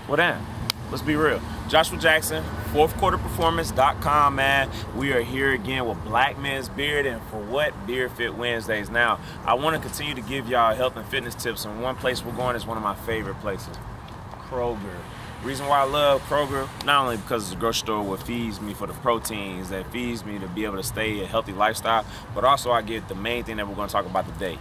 Well, damn, let's be real. Joshua Jackson, fourthquarterperformance.com, man. We are here again with Black Men's Beard, and for what? Beard Fit Wednesdays. Now, I want to continue to give y'all health and fitness tips, and one place we're going is one of my favorite places, Kroger. Reason why I love Kroger, not only because it's a grocery store what feeds me for the proteins, that feeds me to be able to stay a healthy lifestyle, but also I get the main thing that we're going to talk about today,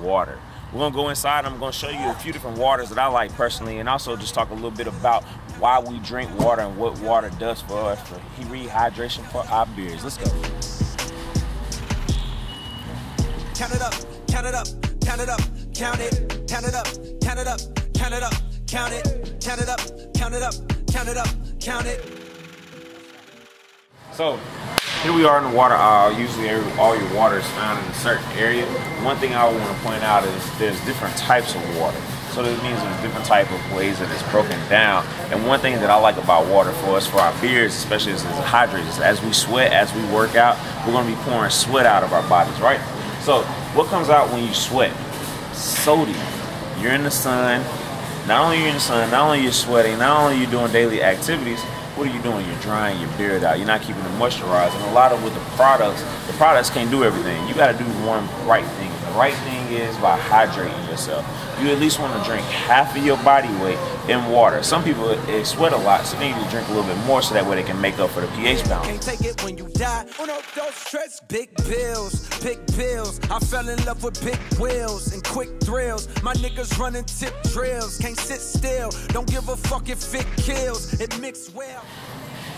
water. We're going to go inside. I'm going to show you a few different waters that I like personally, and also just talk a little bit about why we drink water and what water does for us for rehydration for our beards. Let's go. Count it up, count it up, count it up, count it, count it up, count it up, count it up, count it, count it up, count it up, count it up, count it. So here we are in the water aisle. Usually all your water is found in a certain area. One thing I want to point out is there's different types of water. So that means there's different type of ways that it's broken down. And one thing that I like about water for us, for our beards, especially as hydrators, as we sweat, as we work out, we're going to be pouring sweat out of our bodies, right? So what comes out when you sweat? Sodium. You're in the sun. Not only you're in the sun, not only you're sweating, not only you're doing daily activities, what are you doing? You're drying your beard out. You're not keeping it moisturized. And a lot of with the products can't do everything. You got to do one right thing. The right thing is by hydrating yourself. You at least want to drink half of your body weight in water. Some people they sweat a lot, so they need to drink a little bit more so that way they can make up for the pH balance. Can't take it when you die. Oh no, don't stress. Big bills, big bills. I fell in love with big wheels and quick thrills. My niggas running tip drills. Can't sit still. Don't give a fuck if it kills. It mixed well.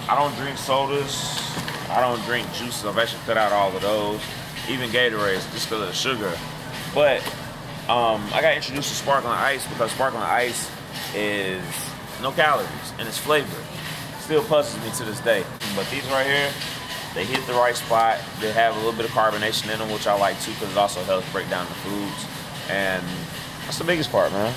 I don't drink sodas. I don't drink juices. I've actually cut out all of those. Even Gatorades, just because of the sugar. But I got introduced to sparkling ice because sparkling ice is no calories and it's flavored. Still puzzles me to this day. But these right here, they hit the right spot. They have a little bit of carbonation in them, which I like too because it also helps break down the foods. And that's the biggest part, man.